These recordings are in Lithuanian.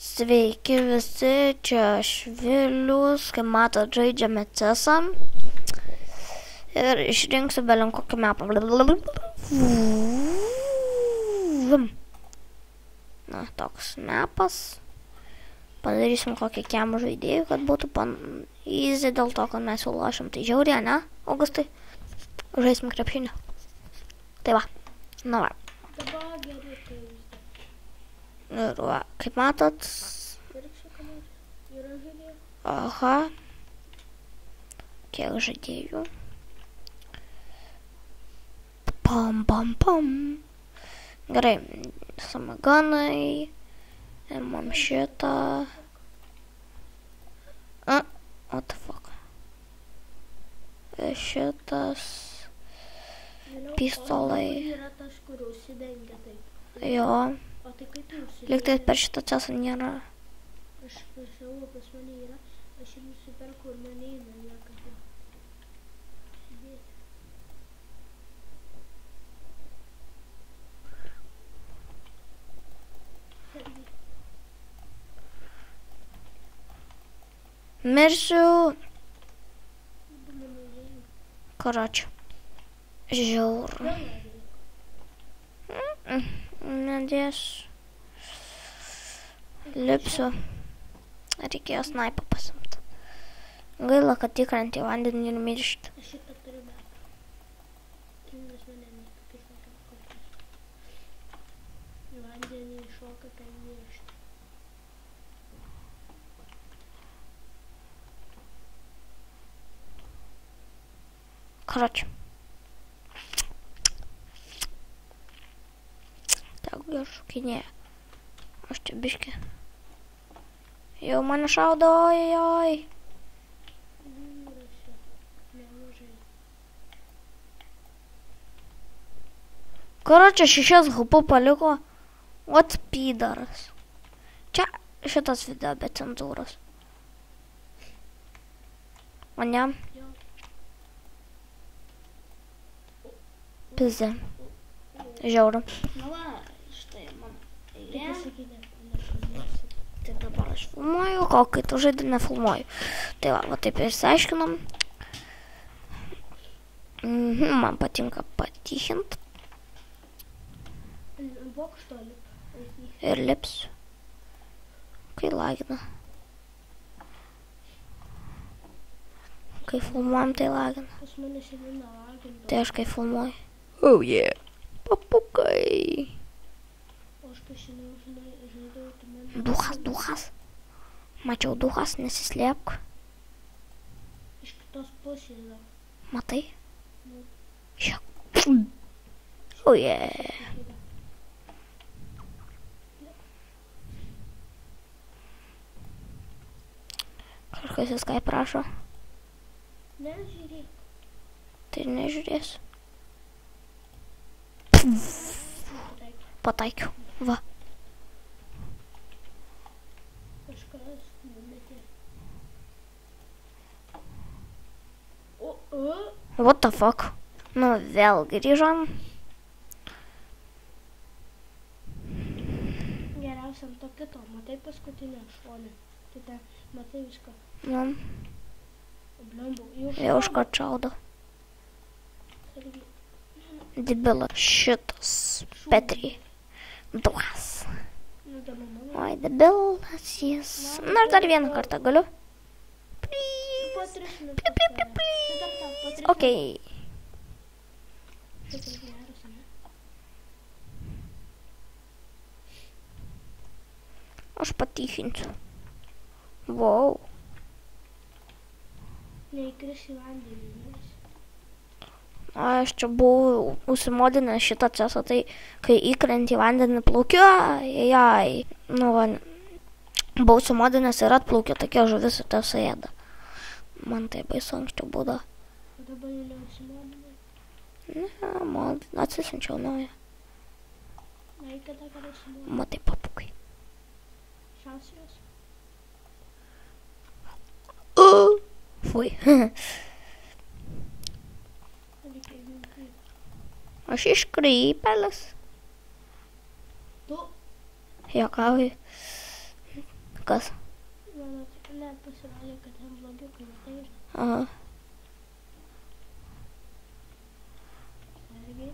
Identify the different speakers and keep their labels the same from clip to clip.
Speaker 1: Sveiki visi, čia aš Vilius, kaip matot, žaidžiame CESą ir išrinksiu belenkokį mapą. Na, toks mapas. Padarysim kokį kiemą žaidėjų, kad būtų easy, dėl to, kad mes jau lošim. Tai žiaurė, ne, Augustai? Žaisim krepšinį. Tai va, na va. Ir va, kaip matot. Aha. Kiek žaidėjų. Pam. Gerai, samaganai. Imam šitą. What the fuck. Šitas. Pistolai. Jo. Lygtais per šitą CESą nėra.
Speaker 2: Aš savo pas mane yra, aš jį nusiperku ir mane eina niekad jau. Sėdėti.
Speaker 1: Mirsiu. Короче. Žiaur. Nadės. Lipsiu. Reikėjo snaipą pasimt. Gaila, kad tikrant į vandenį ir miršti.
Speaker 2: Aš šitą turiu metą. Kingas mane nekakis nekalkotis. Į vandenį šoka, kad miršti.
Speaker 1: Короче. Так, я шукинėju. Aš čia biški. Jau mane šaudo, ojojoj. Короче, 6 HP paliko. What pydaras. Čia šitas video be cenzūros. O ne? Pizė. Žiauru.
Speaker 2: Na va, štai mano eilė.
Speaker 1: Tai dabar aš filmuoju, o kai tu žaidži nefilmuoju. Tai va taip ir išsiaiškinom. Man patinka patichint.
Speaker 2: Bokšto lip.
Speaker 1: Ir lipsiu. Kai lagina. Kai filmuojam, tai lagina.
Speaker 2: Pas mane šiandien nelagina.
Speaker 1: Tai aš kai filmuoju. Oh yeah. Papukai.
Speaker 2: O aš kai šiandien žaidau, tai man...
Speaker 1: Duhas. Mačiau duhas, nesislėpk.
Speaker 2: Iš kitos pusės dar.
Speaker 1: Matai? Žiūrėk. Oh yeah. Kažkas viskai prašo.
Speaker 2: Nežiūrėk.
Speaker 1: Tai nežiūrėsiu. Pataikiau. Va.
Speaker 2: Kažkas numetė.
Speaker 1: What the fuck? Nu, vėl grįžom.
Speaker 2: Geriausia ant to kito. Matai paskutinę šonę. Tai ten, matai viską.
Speaker 1: Nu,
Speaker 2: Blembu.
Speaker 1: jau iškart šaudo. Debila. Šitas. Petri. Duhas. Oi, debilas jis. Na, aš dar vieną kartą galiu. Please. Okei. Aš patichinsiu. Wow.
Speaker 2: Neįkris į vandenį.
Speaker 1: Aš čia buvau užsimodinęs šitą CESą, tai kai įkrenti į vandenį plaukiu, jai. Nu, va, buvau užsimodinęs ir atplaukiu, tokia žuvis ir tas ėda. Man tai baisu anksčiau būdavo.
Speaker 2: O dabar jau neužsimodinai?
Speaker 1: Ne, man atsisinčiau naują.
Speaker 2: Na, kada užsimodinai?
Speaker 1: Matai papukai.
Speaker 2: Šausijos?
Speaker 1: Fui. Aš iškrypelis.
Speaker 2: Tu?
Speaker 1: Juokauju. Kas?
Speaker 2: Mano net pasirodė, kad ten blogiukai, matai?
Speaker 1: Aha.
Speaker 2: Sergi.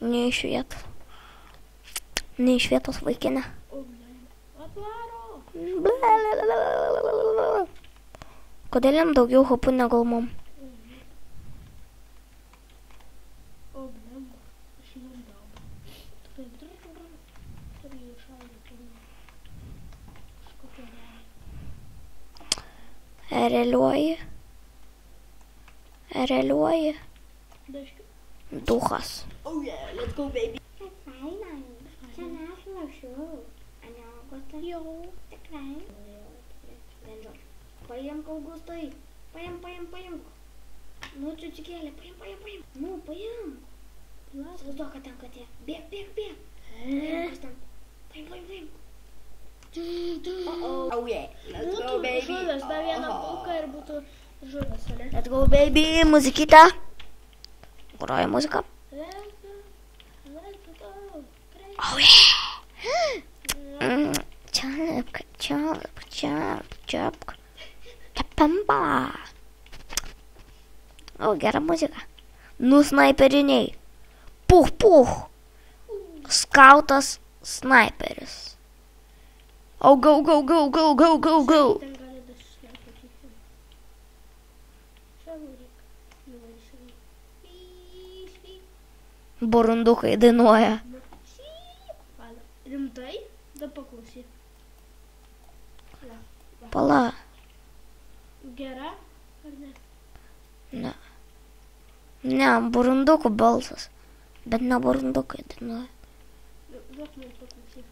Speaker 1: Neišvietos. Neišvietos vaikinė.
Speaker 2: O, blem. Atvaro!
Speaker 1: Kodėl jam daugiau hopų negu mum?
Speaker 2: O, blem. Aš jį dau. Taip, irgi išaudė. Kažkokia realiai.
Speaker 1: Ereliuoji.
Speaker 2: Daškiu.
Speaker 1: Duchas.
Speaker 2: Oh yeah, let's go baby.
Speaker 3: Fajna, čia nešlašiu. Aniogota.
Speaker 2: Jau.
Speaker 3: Tikrai. Bendžio. Paimk, Augustai. Paimk. Nu, čiučikėlė, paimk. Nu, paimk. Įsivaizduok, kad ten katė. Bėg. Paimk, kas ten. Paimk.
Speaker 2: Oh yeah, let's go baby.
Speaker 3: Žuvęs, dar vieną pulką ir būtų žuvęs, ne?
Speaker 1: Let's go baby, muzikytė. Groja muzika.
Speaker 2: Let's go.
Speaker 1: Oh yeah. Čiapk. Tepamba. O, gera muzika. Snaiperiniai. Puch. Skautas snaiperis. Oh, go.
Speaker 2: Ten gali dašinėti. Šavurik. Nuvažiuoji. Švyk.
Speaker 1: Burundukai dainuoja.
Speaker 2: Pala. Rimtai? Da paklausyk.
Speaker 1: Pala.
Speaker 2: Gera? Ar ne?
Speaker 1: Ne, burundukų balsas. Bet ne burundukai dainuoja.
Speaker 2: Duok man paklausyk.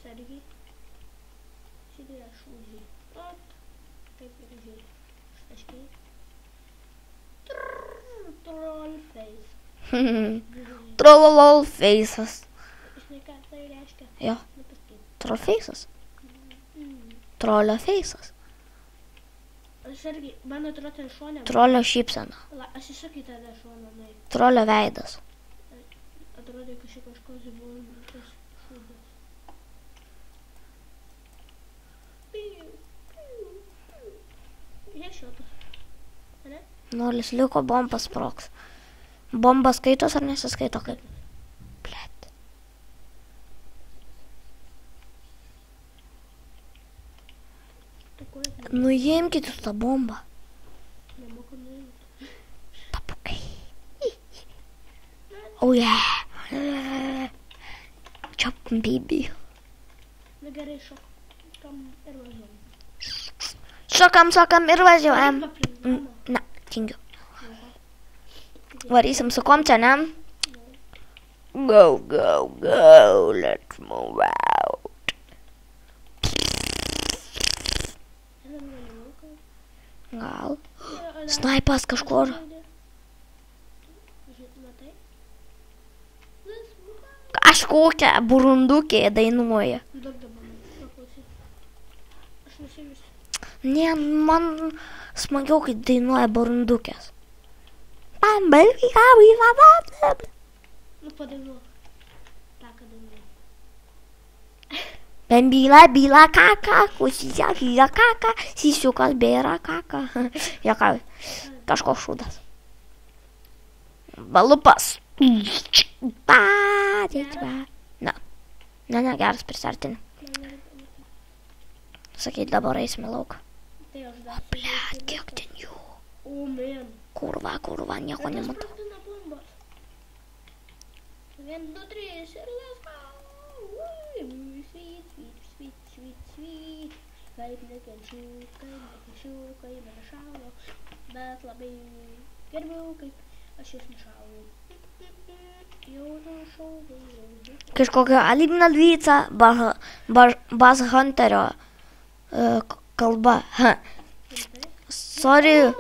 Speaker 2: Sergi. Šitai aš užžiai. Ot. Taip ir žiai. Štaškiai. Troll face.
Speaker 1: Trollolol faces.
Speaker 2: Žinai, ką tai reiškia?
Speaker 1: Jo,
Speaker 2: Nepasakyk.
Speaker 1: troll faces. Trolio faces.
Speaker 2: Aš irgi, man atrodo, ten šonė.
Speaker 1: Trolio šypsena.
Speaker 2: Aš išsakai tada šoną, nai.
Speaker 1: Trolio veidas.
Speaker 2: Atrodė, kad kažkoks buvo tas šūdas. Jie šiotas. Ne?
Speaker 1: 0 liko, bomba sprogs. Bomba skaitos ar nesiskaito kaip? Blet. Nuimkit jūs tą bombą.
Speaker 2: Nemoku nuimti.
Speaker 1: Papukai. Oh yeah. Chop baby.
Speaker 2: Na gerai, šokam ir važiuojam.
Speaker 1: Šokam ir važiuojam.
Speaker 2: Aplink namą.
Speaker 1: Na, tingiu. Varysim su kom čia, ne? Go, let's move out. Gal. Snaipas kažkur.
Speaker 2: Matai?
Speaker 1: Kažkokia burundukė dainuoja.
Speaker 2: Daug dabar paklausyk. Aš nusivysiu.
Speaker 1: Ne, man smagiau, kai dainuoja burundukės.
Speaker 2: Nu, padainuok. Ta, ką dainuok.
Speaker 1: Byla kaka, kusija kaka, sisiukas bėra kaka. Jaka, kažkoks šūdas. Balupas. Ne, geras prisartinė. Sakyt, dabar eisime lauk.
Speaker 2: Tai aš dar
Speaker 1: Blet, kiek ten jų.
Speaker 2: O, man.
Speaker 1: Kurva, nieko nematau.
Speaker 2: Sprogdina bombas. 1, 2, 3 ir let's go. Sweet. Kaip nekenčiu, kai mane šaudo. Bet labai gerbiu, kaip aš jūs nešaudu. Jau nušaudau.
Speaker 1: Kažkokia Alibna Dvyca, Buzz Hunterio kalba. Sorry,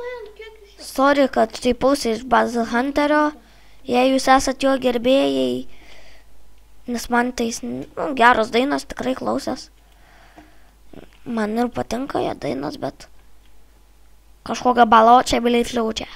Speaker 1: kad taipausi iš Buzz Hunterio. Jei jūs esat jo gerbėjai, nes man tai geros dainos, tikrai klausęs. Man ir patinka jo dainos, bet kažkokia baločia, biliai fliaučia.